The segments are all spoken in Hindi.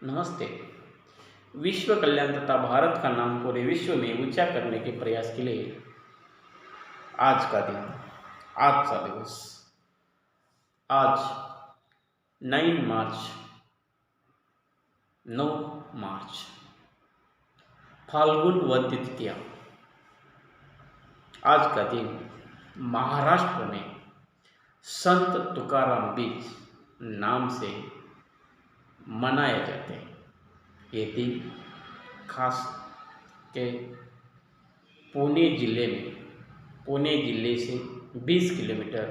नमस्ते। विश्व कल्याण तथा भारत का नाम पूरे विश्व में ऊंचा करने के प्रयास के लिए आज का दिन, आज का दिवस, आज 9 मार्च फाल्गुन वद्य तृतीया। आज का दिन महाराष्ट्र में संत तुकाराम बीज नाम से मनाया जाते हैं। ये दिन खास के पुणे जिले से 20 किलोमीटर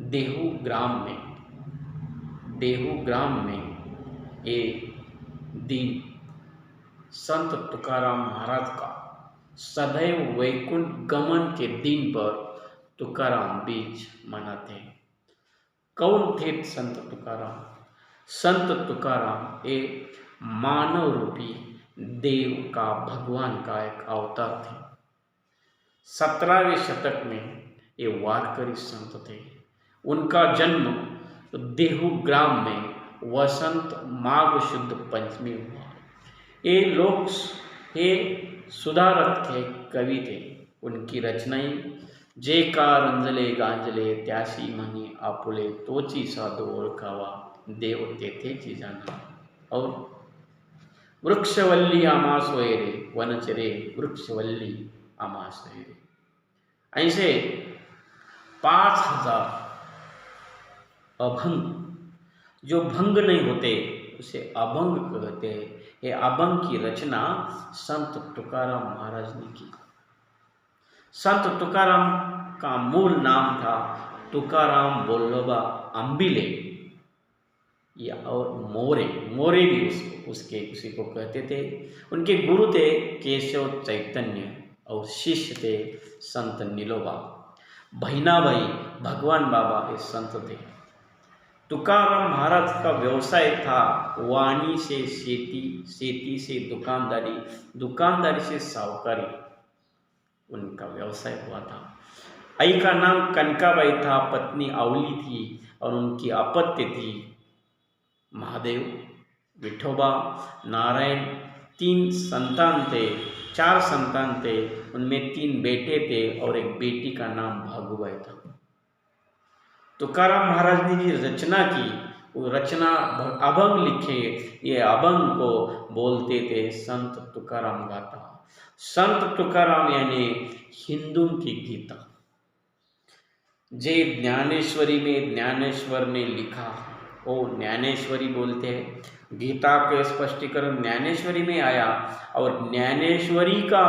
देहू ग्राम में ये दिन संत तुकाराम महाराज का सदैव वैकुंठ गमन के दिन पर तुकाराम बीज मनाते हैं। कौन थे संत तुकाराम? संत तुकाराम एक मानव रूपी देव का, भगवान का एक अवतार थे। 17वें शतक में ये वारकरी संत थे। उनका जन्म देहू ग्राम में वसंत माघ शुद्ध पंचमी हुआ। ये सुधारक थे, कवि थे। उनकी रचनाएं जेकार अंजले गांजले त्यासी मनी आपुले तोची साधो ओळखावा देव तेथेची जाना और वृक्षवल्ली आमास वैरे वनचरे वृक्षवल्ली आमास वैरे। ऐसे 5000 अभंग, जो भंग नहीं होते उसे अभंग कहते हैं। ये अभंग की रचना संत तुकाराम महाराज ने की। संत तुकाराम का मूल नाम था तुकाराम बोल्लोबा अंबिले या और मोरे भी उसी को कहते थे। उनके गुरु थे केशव चैतन्य और शिष्य थे संत नीलोबा। भैनाभाई भगवान बाबा ये संत थे। तुकाराम महाराज का व्यवसाय था वाणी से खेती से दुकानदारी, दुकानदारी से साहूकारी। उनका व्यवसाय हुआ था। आई का नाम कनकाबाई था, पत्नी अवली थी और उनकी अपत्य थी महादेव, विठोबा, नारायण। 4 संतान थे। उनमें 3 बेटे थे और एक बेटी का नाम भागुबाई था। तुकाराम महाराज ने जो रचना की, वो रचना अभंग लिखे। ये अभंग को बोलते थे संत तुकाराम गाथा। संत तुकाराम यानी हिंदू की गीता। जे ज्ञानेश्वरी में ज्ञानेश्वर ने लिखा वो ज्ञानेश्वरी बोलते हैं। गीता के स्पष्टीकरण ज्ञानेश्वरी में आया और ज्ञानेश्वरी का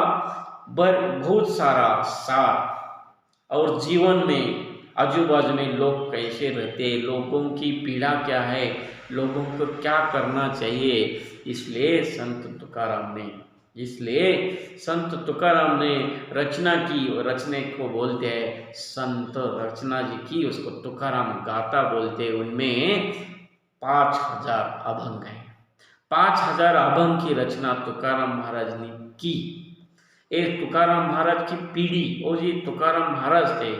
बहुत सारा सार और जीवन में आजू बाजू में लोग कैसे रहते, लोगों की पीड़ा क्या है, लोगों को क्या करना चाहिए, इसलिए संत तुकाराम ने रचना की। और रचने को बोलते हैं संत रचना जी की, उसको तुकाराम गाथा बोलते हैं। उनमें 5000 अभंग हैं। 5000 अभंग की रचना तुकाराम महाराज ने की। एक तुकाराम महाराज की पीढ़ी, और ये तुकाराम महाराज थे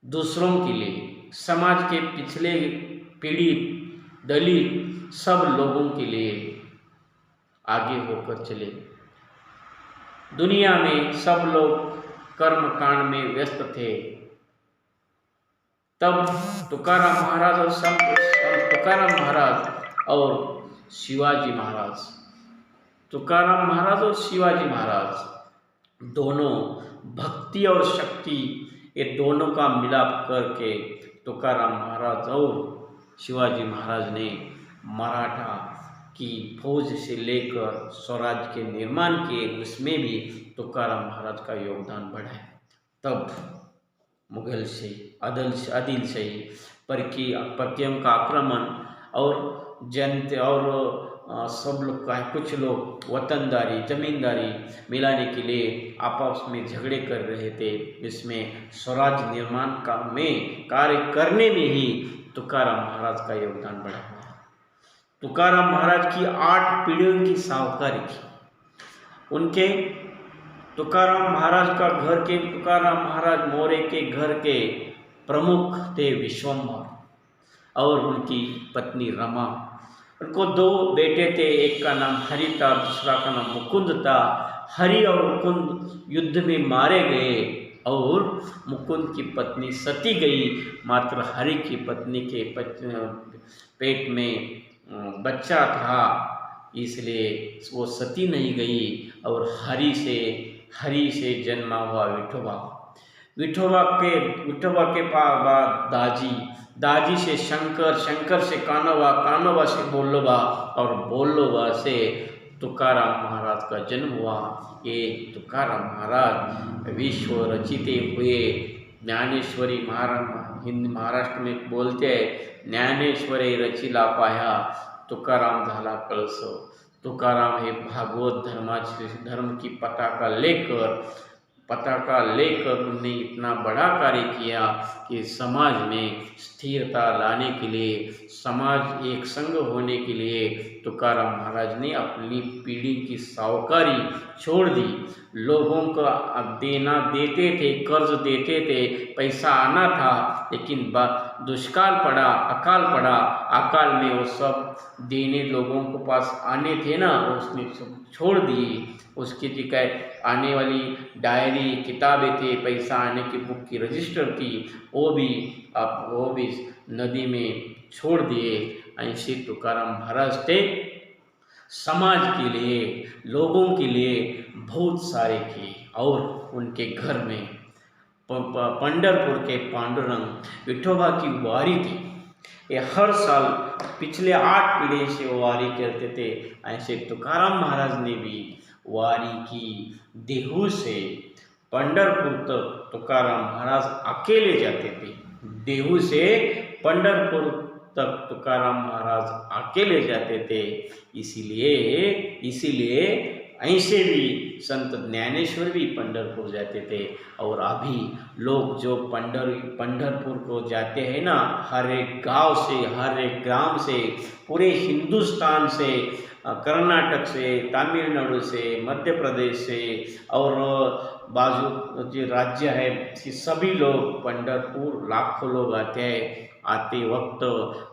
दूसरों के लिए, समाज के पिछले पीढ़ी, दलित, सब लोगों के लिए आगे होकर चले। दुनिया में सब लोग कर्म कांड में व्यस्त थे। तब तुकाराम महाराज और शिवाजी महाराज, तुकाराम महाराज और शिवाजी महाराज दोनों भक्ति और शक्ति, ये दोनों का मिलाप करके तुकाराम महाराज और शिवाजी महाराज ने मराठा की फौज से लेकर स्वराज के निर्माण किए। उसमें भी तुकाराम महाराज का योगदान बढ़ा है। तब मुगल से आदिल से परकियों का आक्रमण और जनते और सब लोग का, कुछ लोग वतनदारी जमींदारी मिलाने के लिए आपस में झगड़े कर रहे थे। इसमें स्वराज निर्माण का में कार्य करने में ही तुकाराम महाराज का योगदान बढ़ा हुआ। तुकाराम महाराज की 8 पीढ़ियों की साहूकारी थी। उनके तुकाराम महाराज का घर के तुकाराम महाराज मोरे के घर के प्रमुख थे विश्वम्भर और उनकी पत्नी रमा। उनको दो बेटे थे, एक का नाम हरि था, दूसरा का नाम मुकुंद था। हरि और मुकुंद युद्ध में मारे गए और मुकुंद की पत्नी सती गई, मात्र हरि की पत्नी के पेट में बच्चा था, इसलिए वो सती नहीं गई। और हरि से जन्मा हुआ विठोबा। विठोबा के बाद दाजी से शंकर, शंकर से कान्होबा, कान्होबा से बोल्लोबा और बोल्लोबा से तुकाराम महाराज का जन्म हुआ। ये तुकाराम महाराज विश्व रचिते हुए ज्ञानेश्वरी हिंदी महाराष्ट्र में बोलते हैं, ज्ञानेश्वरी रचिला पाया तुकाराम झाला कळस। तुकाराम हे भागवत धर्म की पताका लेकर उन्होंने इतना बड़ा कार्य किया कि समाज में स्थिरता लाने के लिए, समाज एक संग होने के लिए तुकाराम महाराज ने अपनी पीढ़ी की साहूकारी छोड़ दी। लोगों को देते थे, कर्ज देते थे, पैसा आना था, लेकिन दुष्काल पड़ा, अकाल पड़ा, अकाल में वो सब देने लोगों को पास आने थे ना, उसने सब छोड़ दिए। उसकी जगह आने वाली डायरी किताबें थे, पैसा आने की बुक की रजिस्टर थी, वो भी नदी में छोड़ दिए। ऐसे तुकाराम महाराज थे, समाज के लिए, लोगों के लिए बहुत सारे किए। और उनके घर में पंढरपुर के पांडुरंग विठोबा की वारी थी। ये हर साल पिछले 8 पीढ़ी से वो वारी करते थे। ऐसे तुकाराम महाराज ने भी वारी की। देहू से पंढरपुर तक तुकाराम महाराज अकेले जाते थे। देहू से पंढरपुर तक तुकाराम महाराज अकेले जाते थे। इसीलिए ऐसे भी संत ज्ञानेश्वर भी पंढरपुर जाते थे। और अभी लोग जो पंढरपुर को जाते हैं ना, हर एक गांव से, हर एक ग्राम से, पूरे हिंदुस्तान से, कर्नाटक से, तमिलनाडु से, मध्य प्रदेश से और बाजू जो राज्य है, सभी लोग पंढरपुर लाखों लोग आते हैं। आते वक्त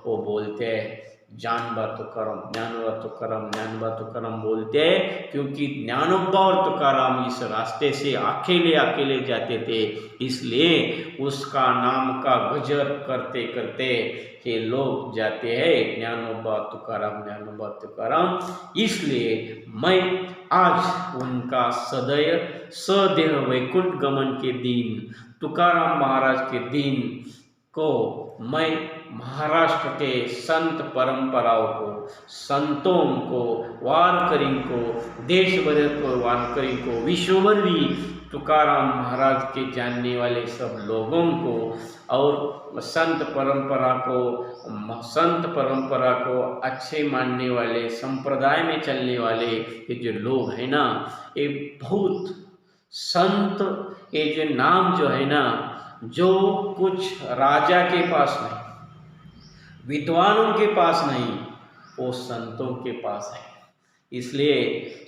वो बोलते हैं जानबा तुकाराम, ज्ञानबा तुकाराम, ज्ञानबा तुकाराम बोलते हैं, क्योंकि ज्ञानोबा और तुकाराम इस रास्ते से अकेले जाते थे। इसलिए उसका नाम का गजर करते करते ये लोग जाते हैं ज्ञानोबा तुकाराम, ज्ञानोबा तुकाराम। इसलिए मैं आज उनका सदेह वैकुंठ गमन के दिन, तुकाराम महाराज के दिन को मैं महाराष्ट्र के संत परंपराओं को, संतों को, वारकरी को, देश भर को वारकरी को, विश्वभर भी तुकाराम महाराज के जानने वाले सब लोगों को और संत परंपरा को अच्छे मानने वाले, संप्रदाय में चलने वाले ये जो लोग हैं ना, ये बहुत संत, ये जो नाम जो है ना, जो कुछ राजा के पास नहीं, विद्वानों के पास नहीं, वो संतों के पास है। इसलिए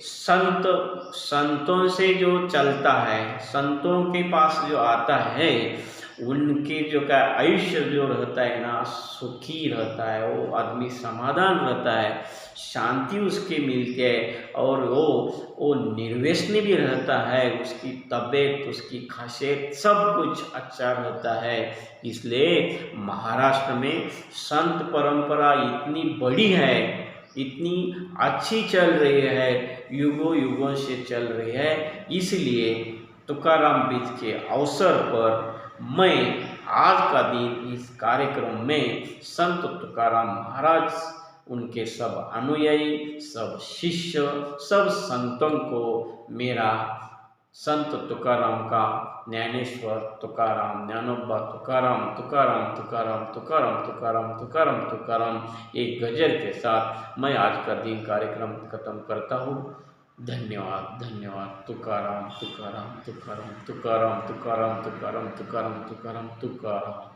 संतों से जो चलता है, संतों के पास जो आता है, उनके जो का आयुष्य जो रहता है ना, सुखी रहता है, वो आदमी समाधान रहता है, शांति उसके मिलती है और वो निर्व्यसनी भी रहता है। उसकी तबीयत, उसकी खासियत सब कुछ अच्छा रहता है। इसलिए महाराष्ट्र में संत परंपरा इतनी बड़ी है, इतनी अच्छी चल रही है, युगों से चल रही है। इसलिए तुकाराम बीज के अवसर पर मैं आज का दिन इस कार्यक्रम में संत तुकाराम महाराज, उनके सब अनुयायी, सब शिष्य, सब संतों को मेरा संत तुकाराम का, ज्ञानेश्वर तुकाराम, ज्ञानोबा तुकाराम, तुकाराम तुकाराम तुकाराम तुकाराम तुकाराम तुकाराम एक गजल के साथ मैं आज का दिन कार्यक्रम खत्म करता हूँ। धन्यवाद, धन्यवाद। तुकाराम तुकाराम तुकाराम तुकाराम तुकाराम तुकाराम तुकाराम तुकाराम तुकाराम।